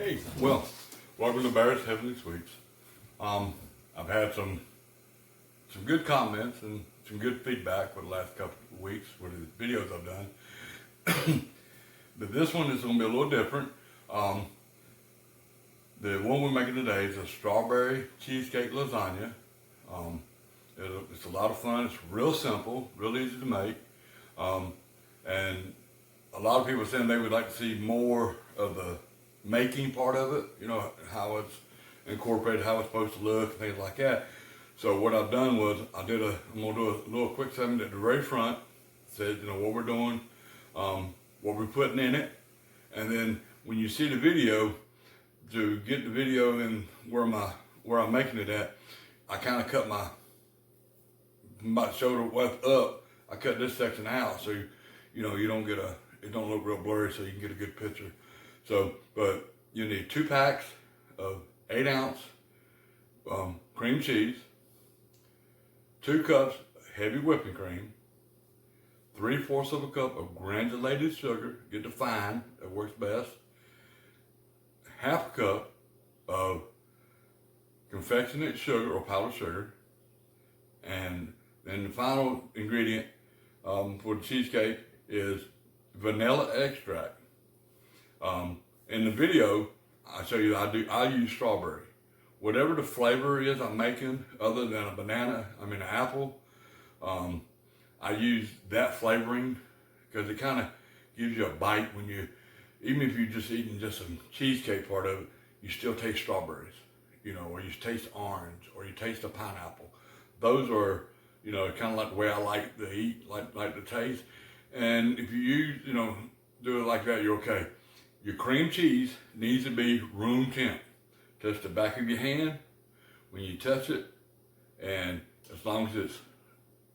Hey, well, welcome to Barrett's Heavenly Sweets. I've had some good comments and some good feedback for the last couple of weeks with the videos I've done. But this one is going to be a little different. The one we're making today is a strawberry cheesecake lasagna. It's a lot of fun. It's real simple, real easy to make. And a lot of people are saying they would like to see more of the making part of it, you know, how it's incorporated, how it's supposed to look, things like that. So what I've done was I'm gonna do a little quick segment at the very front, says, you know, what we're doing, what we're putting in it, and then when you see the video, to get the video in where I'm making it at, I kind of cut my shoulder width up. I cut this section out so you know, it don't look real blurry, so you can get a good picture. So, but you need 2 packs of 8-ounce cream cheese, 2 cups heavy whipping cream, 3/4 of a cup of granulated sugar, get the fine, that works best, 1/2 cup of confectionate sugar or powdered sugar, and then the final ingredient for the cheesecake is vanilla extract. In the video, I show you I use strawberry. Whatever the flavor is I'm making, other than an apple, I use that flavoring because it kind of gives you a bite when even if you're just eating just some cheesecake part of it, you still taste strawberries, you know, or you taste orange, or you taste a pineapple. Those are, you know, kind of like the way I like to eat, like to taste. And if you do it like that, you're okay. Your cream cheese needs to be room temp. Touch the back of your hand when you touch it, and as long as it's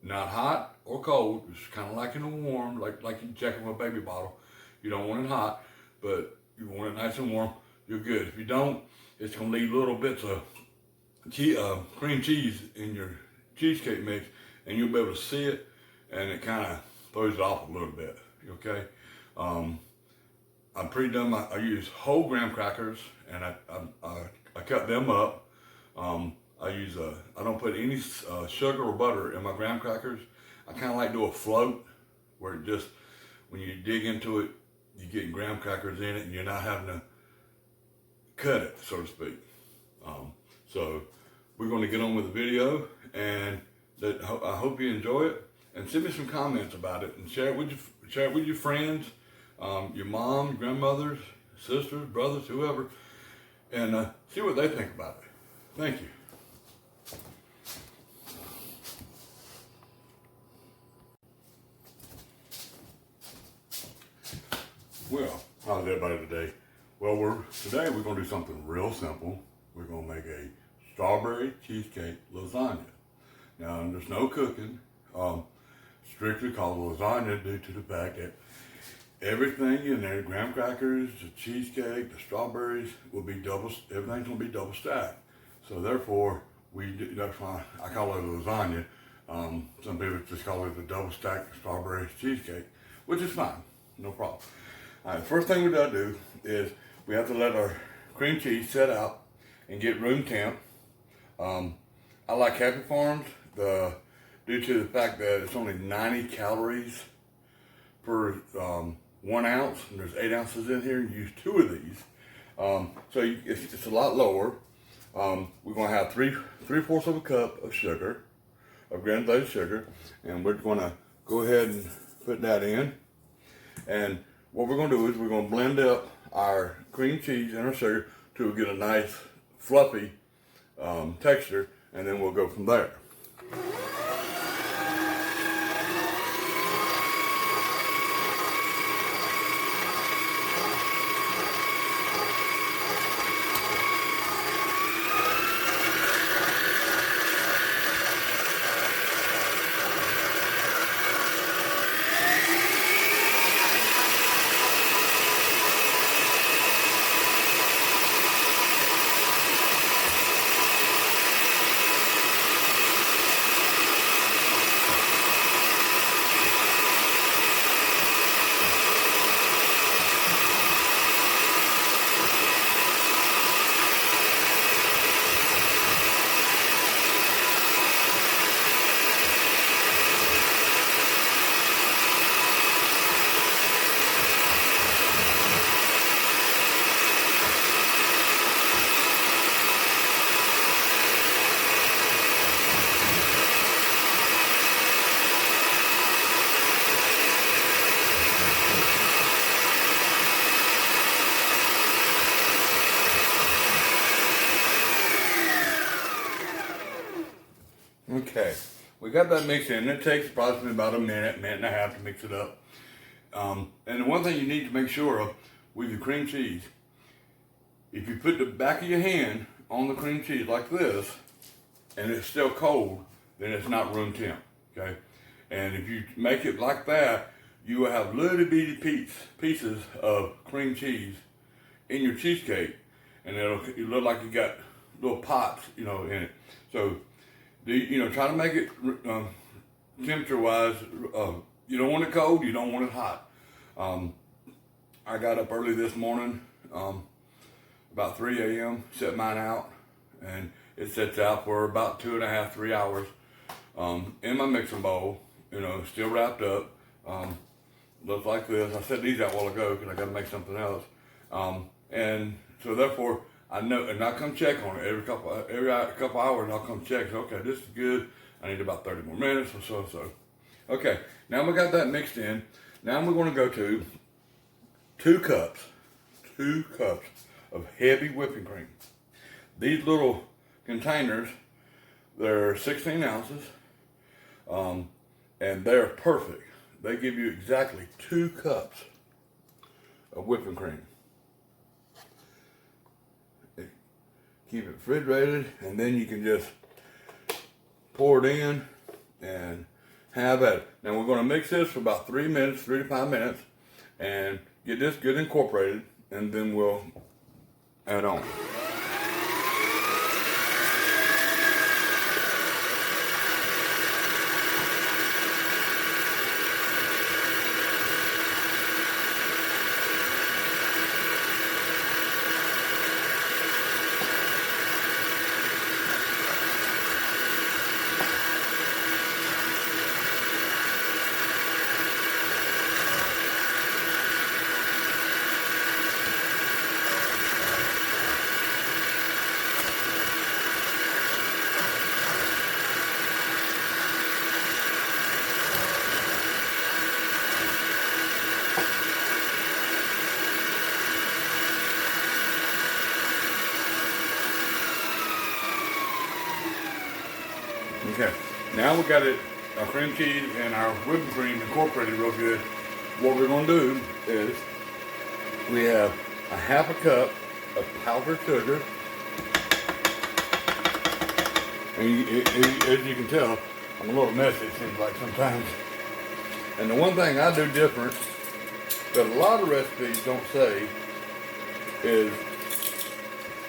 not hot or cold, it's kind of like in a warm, like you check with a baby bottle. You don't want it hot, but you want it nice and warm, you're good. If you don't, it's going to leave little bits of cream cheese in your cheesecake mix, and you'll be able to see it, and it kind of throws it off a little bit, okay? I'm pretty done. I use whole graham crackers, and I cut them up. I don't put any sugar or butter in my graham crackers. I kind of like to do a float where it just, when you dig into it, you get graham crackers in it, and you're not having to cut it, so to speak. So we're going to get on with the video, and I hope you enjoy it, and send me some comments about it, and share it with your friends, your mom, grandmothers, sisters, brothers, whoever, and see what they think about it. Thank you. Well, how's everybody today? Well, today we're going to do something real simple. We're going to make a strawberry cheesecake lasagna. Now, there's no cooking, strictly called lasagna due to the fact that everything in there, graham crackers, the cheesecake, the strawberries, everything's going to be double stacked. So therefore, that's why I call it a lasagna. Some people just call it the double stacked strawberry cheesecake, which is fine, no problem. All right, first thing we gotta do is we have to let our cream cheese set out and get room temp. I like Happy Farms due to the fact that it's only 90 calories per 1 ounce, and there's 8 ounces in here. You use 2 of these, so it's a lot lower. We're gonna have 3/4 of a cup of sugar, of granulated sugar, and we're gonna go ahead and put that in. And what we're gonna do is we're gonna blend up our cream cheese and our sugar to get a nice fluffy texture, and then we'll go from there. Okay, we got that mixed in. It takes approximately about a minute, minute and a half to mix it up. And the one thing you need to make sure of with your cream cheese, if you put the back of your hand on the cream cheese like this, and it's still cold, then it's not room temp, okay? And if you make it like that, you will have little bitty pieces of cream cheese in your cheesecake, and it'll look like you got little pots, in it. So, try to make it temperature-wise. You don't want it cold, you don't want it hot. I got up early this morning, about 3 a.m., set mine out, and it sets out for about 2.5, 3 hours in my mixing bowl, still wrapped up. Looks like this. I set these out a while ago because I got to make something else. And so therefore, I know, and I come check on it every couple hours. I'll come check. So, okay, this is good. I need about 30 more minutes or so. Okay, now we got that mixed in. Now we're going to go to 2 cups of heavy whipping cream. These little containers, they're 16 ounces, and they're perfect. They give you exactly 2 cups of whipping cream. Keep it refrigerated, and then you can just pour it in and have at it. Now we're going to mix this for about 3 minutes, 3 to 5 minutes, and get this good incorporated, and then we'll add on. Okay, now we got our cream cheese and our whipping cream incorporated real good. What we're going to do is we have a 1/2 cup of powdered sugar. And as you can tell, I'm a little messy, it seems like sometimes. And the one thing I do different that a lot of recipes don't say is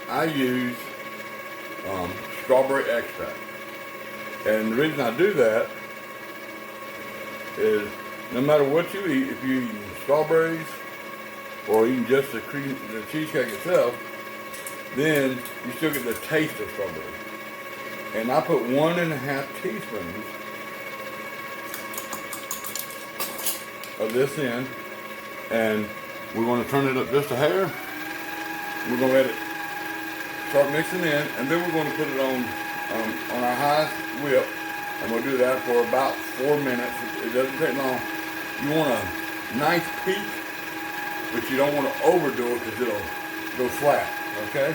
I use strawberry extract. And the reason I do that is no matter what you eat, if you eat strawberries or even just the cheesecake itself, then you still get the taste of strawberries. And I put 1.5 teaspoons of this in, and we're going to turn it up just a hair. We're going to let it start mixing in, and then we're going to put it on our highest whip, and we'll do that for about 4 minutes. It doesn't take long. You want a nice peak, but you don't want to overdo it because it'll go flat, okay?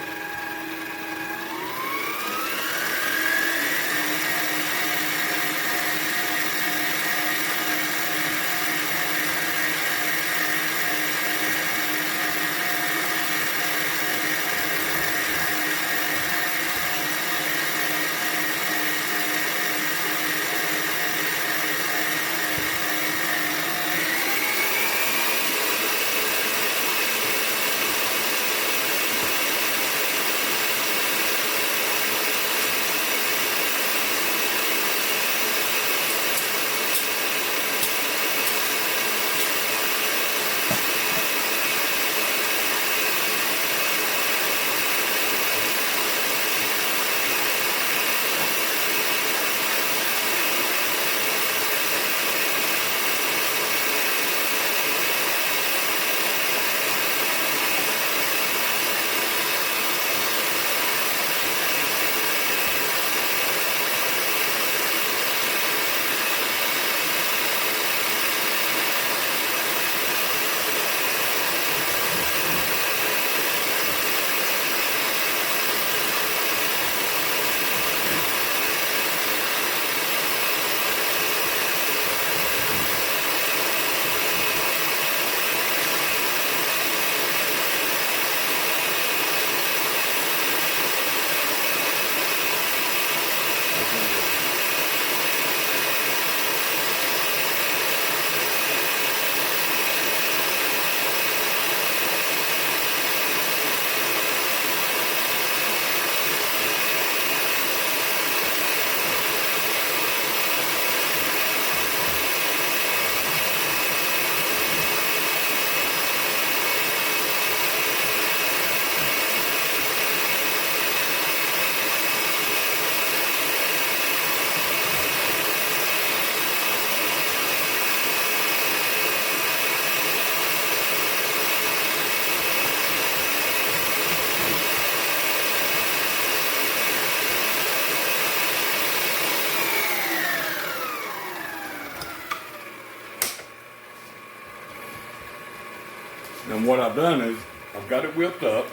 And what I've done is I've got it whipped up,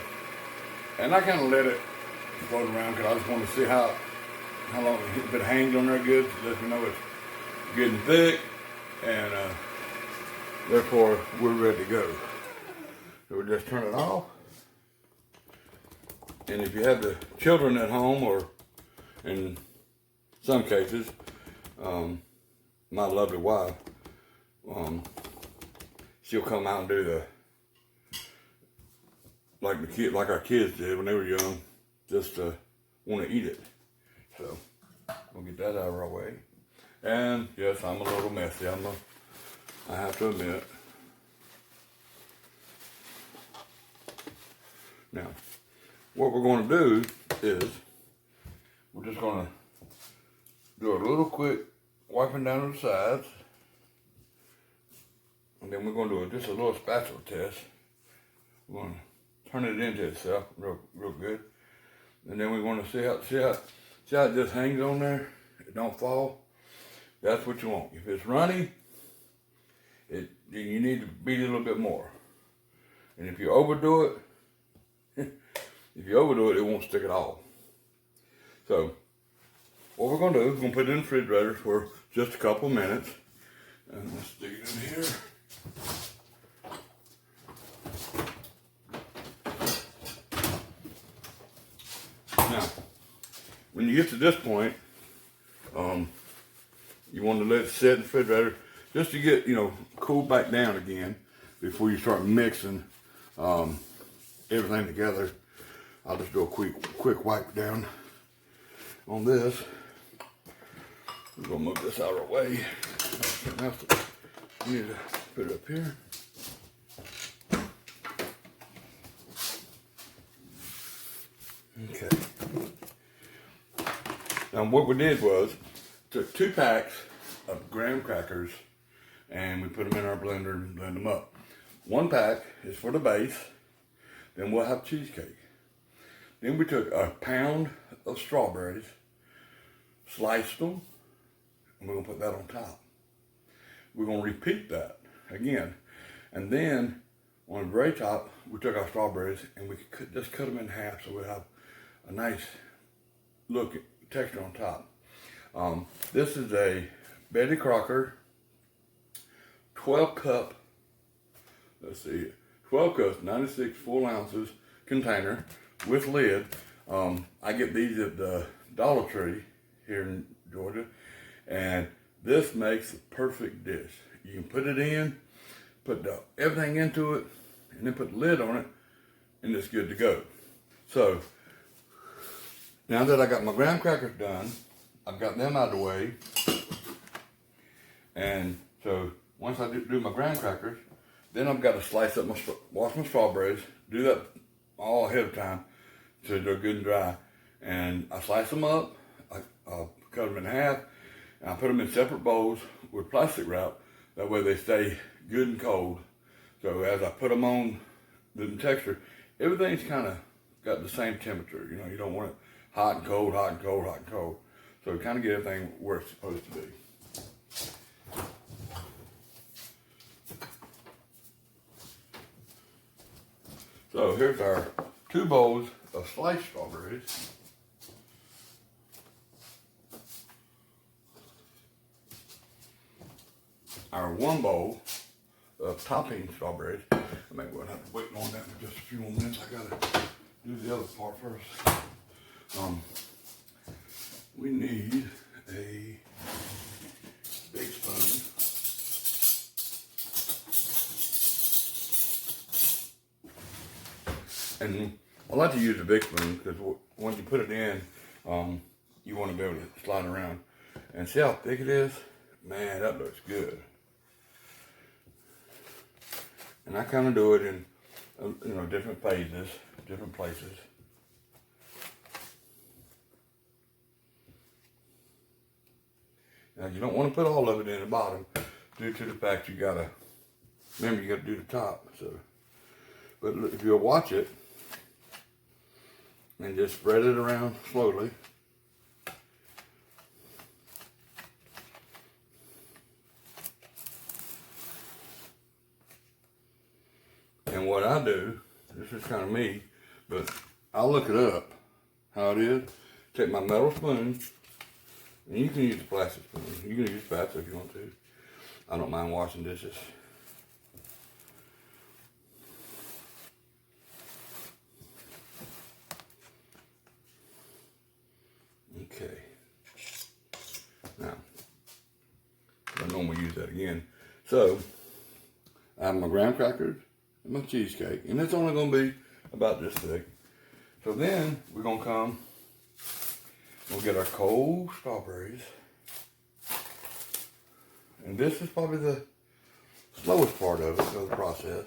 and I kind of let it float around because I just want to see how long, if it hangs on there good, so let me know it's good and thick, and therefore we're ready to go. So we just turn it off. And if you have the children at home, or in some cases, my lovely wife, she'll come out and do like our kids did when they were young, just want to eat it. So we'll get that out of our way. And yes, I'm a little messy. I have to admit. Now, what we're going to do is we're just going to do a little quick wiping down the sides, and then we're going to do just a little spatula test. We're going to turn it into itself real good, and then we're going to see how it just hangs on there. It don't fall. That's what you want. If it's runny, you need to beat it a little bit more. And if you overdo it, it won't stick at all. So what we're going to do is we're going to put it in the refrigerator for just a couple minutes. And let's stick it in here. Now, when you get to this point, you want to let it sit in the refrigerator just to get, cool back down again before you start mixing everything together. I'll just do a quick wipe down on this. We're gonna move this out of our way. We need to put it up here. Okay. Now what we did was took 2 packs of graham crackers and we put them in our blender and blend them up. 1 pack is for the base. Then we'll have cheesecake. Then we took a pound of strawberries, sliced them, and we're gonna put that on top. We're gonna repeat that again. And then on the very top, we took our strawberries and we just cut them in half so we have a nice look texture on top. This is a Betty Crocker 12 cups, 96 full ounces container with lid. I get these at the Dollar Tree here in Georgia, and this makes the perfect dish. You can put it in, put everything into it, and then put the lid on it, and it's good to go. So now that I got my graham crackers done, I've got them out of the way, and so once I do my graham crackers, then I've got to slice up wash my strawberries, do that all ahead of time so they're good and dry. And I slice them up, I'll cut them in half, and I put them in separate bowls with plastic wrap. That way they stay good and cold. So as I put them on the texture, everything's kind of got the same temperature. You don't want it hot and cold, hot and cold, hot and cold. So kind of get everything where it's supposed to be. So here's our 2 bowls of sliced strawberries. Our 1 bowl of topping strawberries. I may well have to wait on that for just a few more minutes. I gotta do the other part first. We need a big spoon. And I like to use a big spoon because once you put it in, you want to be able to slide around. And see how thick it is? Man, that looks good. And I kind of do it in different phases, different places. Now you don't want to put all of it in the bottom due to the fact you gotta do the top. So, but if you'll watch it and just spread it around slowly. And what I do, this is kind of me, but I'll look it up, how it is. Take my metal spoon, and you can use a plastic spoon. You can use spatula if you want to. I don't mind washing dishes. Okay. Now, I normally use that again. So, I have my graham crackers and my cheesecake, and it's only going to be about this thick. So then, we're going to come, we'll get our cold strawberries. And this is probably the slowest part of it, of the process.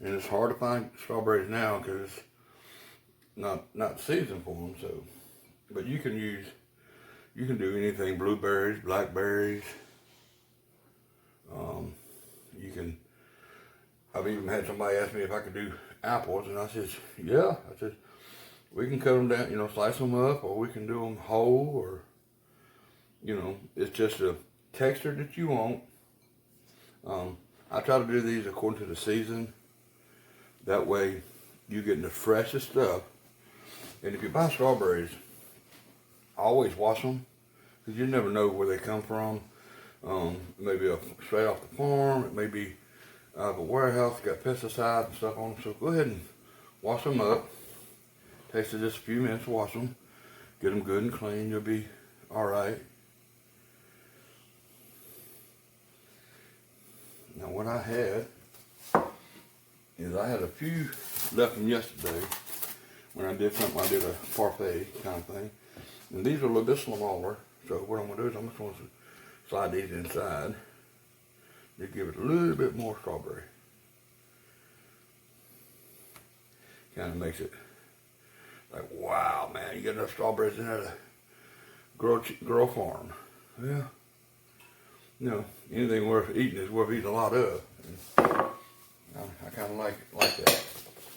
And it's hard to find strawberries now because it's not seasoned for them. So, but you can do anything: blueberries, blackberries. I've even had somebody ask me if I could do apples, and I said, yeah. I said, we can cut them down, slice them up, or we can do them whole, or, it's just a texture that you want. I try to do these according to the season. That way, you're getting the freshest stuff. And if you buy strawberries, always wash them, because you never know where they come from. Maybe straight off the farm. It may be out of a warehouse, got pesticides and stuff on them. So go ahead and wash them up. Takes just a few minutes to wash them. Get them good and clean. You'll be all right. Now what I had is I had a few left from yesterday when I did something. I did a parfait kind of thing. And these are a little bit smaller. So what I'm going to do is I'm just going to slide these inside. They give it a little bit more strawberry. Kind of makes it like, wow, man, you get enough strawberries in there to grow a farm. Yeah. Anything worth eating is worth eating a lot of. And I kind of like that.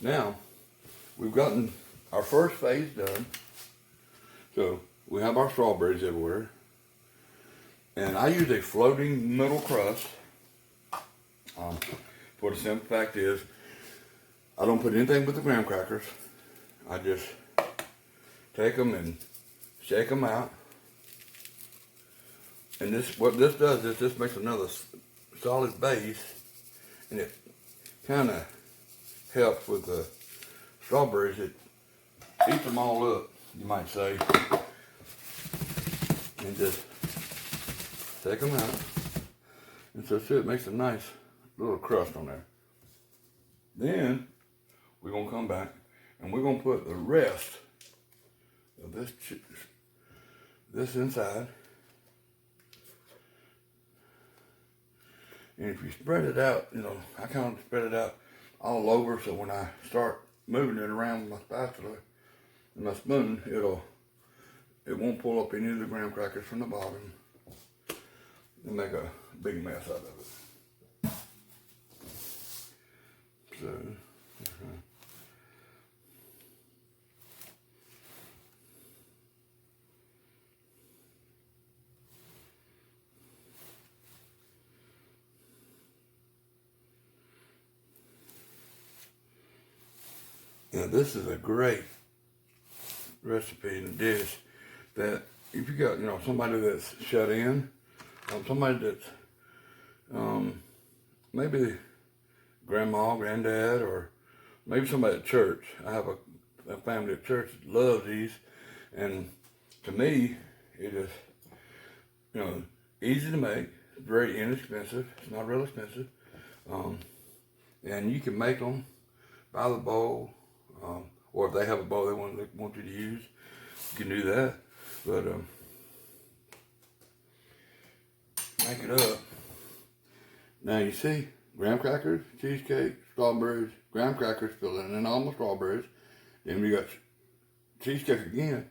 Now, we've gotten our first phase done. So, we have our strawberries everywhere. And I use a floating middle crust. For the simple fact is, I don't put anything but the graham crackers. I just take them and shake them out. And what this does is this makes another solid base, and it kind of helps with the strawberries. It eats them all up, you might say, and just take them out. And so see, it makes a nice little crust on there. Then we're gonna come back and we're gonna put the rest of this inside. And if you spread it out, I kind of spread it out all over, so when I start moving it around with my spatula and my spoon, it won't pull up any of the graham crackers from the bottom and make a big mess out of it. So, now this is a great recipe and dish that if you got, somebody that's shut in, somebody that's maybe grandma, granddad, or maybe somebody at church. I have a family at church that loves these, and to me, it is, easy to make, very inexpensive. It's not real expensive, and you can make them by the bowl, or if they have a bowl they want you to use, you can do that. But make it up. Now you see, graham crackers, cheesecake, strawberries, graham crackers filling in all my strawberries. Then we got cheesecake again.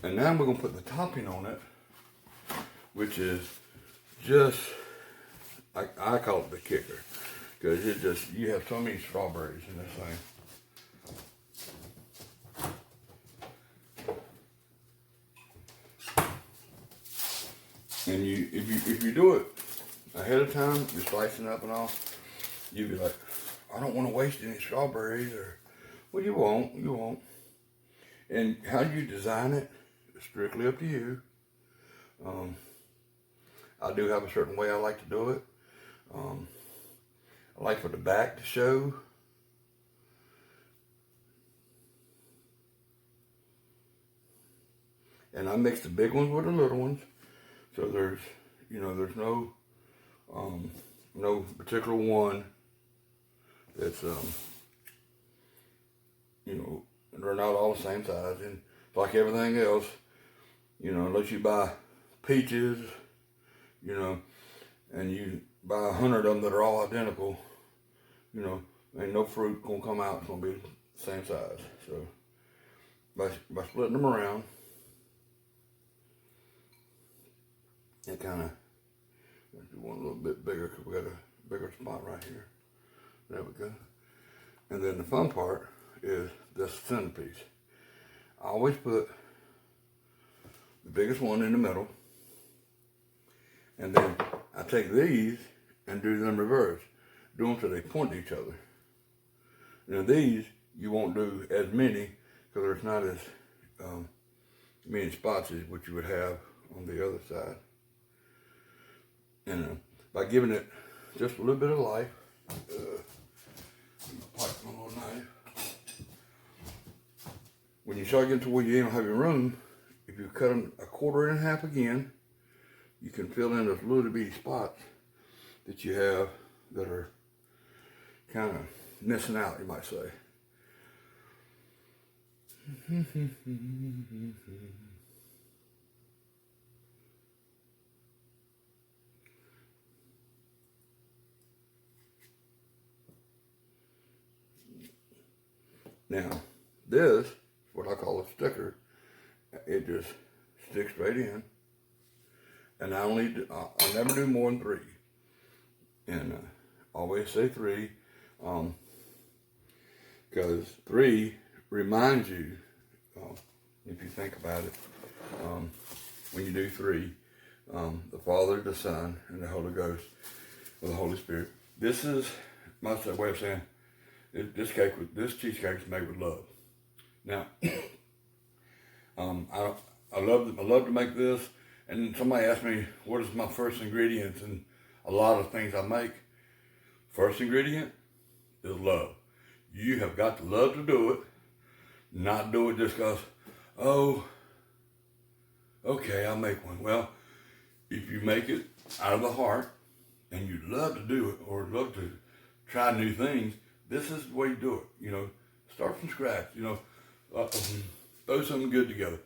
And now we're going to put the topping on it, which is just, I call it the kicker. Because you have so many strawberries in this thing. And if you do it ahead of time, you're slicing up and all, you'd be like, I don't want to waste any strawberries, or, well, you won't. And how you design it is strictly up to you. I do have a certain way I like to do it. I like for the back to show. And I mix the big ones with the little ones. So there's no particular one that's, they're not all the same size. And like everything else, unless you buy peaches, and you buy 100 of them that are all identical, ain't no fruit gonna come out. It's gonna be the same size. So by splitting them around, it kind of, do one a little bit bigger because we got a bigger spot right here. There we go. And then the fun part is this centerpiece. I always put the biggest one in the middle, and then I take these and do them reverse. Do them so they point to each other. Now these, you won't do as many because there's not as many spots as what you would have on the other side. And by giving it just a little bit of life, my little knife. When you start getting to where you don't have your room, if you cut them a quarter and a half again, you can fill in those little bitty spots that you have that are kind of missing out, you might say. Now, this is what I call a sticker. It just sticks right in. And I never do more than 3. And I always say 3, because 3 reminds you, if you think about it, when you do 3, the Father, the Son, and the Holy Ghost, or the Holy Spirit. This is my way of saying, this cheesecake is made with love. Now, I love to make this. And somebody asked me, what is my first ingredients? And a lot of things I make, first ingredient is love. You have got to love to do it, not do it just because, oh, okay, I'll make one. Well, if you make it out of the heart and you love to do it or love to try new things, this is the way you do it. Start from scratch. Throw something good together.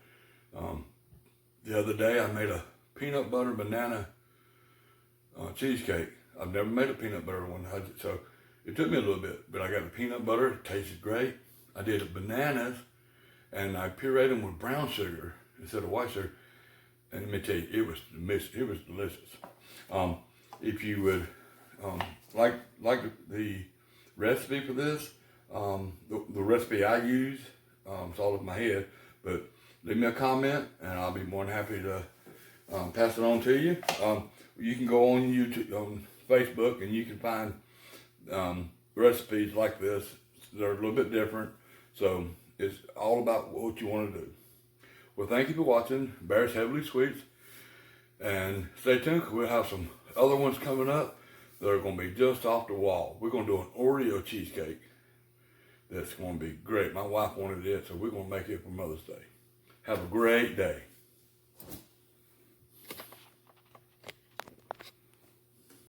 The other day I made a peanut butter banana cheesecake. I've never made a peanut butter one, so it took me a little bit, but I got the peanut butter, it tasted great. I did the bananas, and I pureed them with brown sugar instead of white sugar. And let me tell you, it was delicious. If you would like the recipe for this, the recipe I use, it's all in my head, but leave me a comment, and I'll be more than happy to pass it on to you. You can go on YouTube, on Facebook, and you can find recipes like this. They're a little bit different, so it's all about what you want to do. Well, thank you for watching Bear's Heavenly Sweets, and stay tuned because we'll have some other ones coming up that are going to be just off the wall. We're going to do an Oreo cheesecake that's going to be great. My wife wanted it, so we're going to make it for Mother's Day. Have a great day.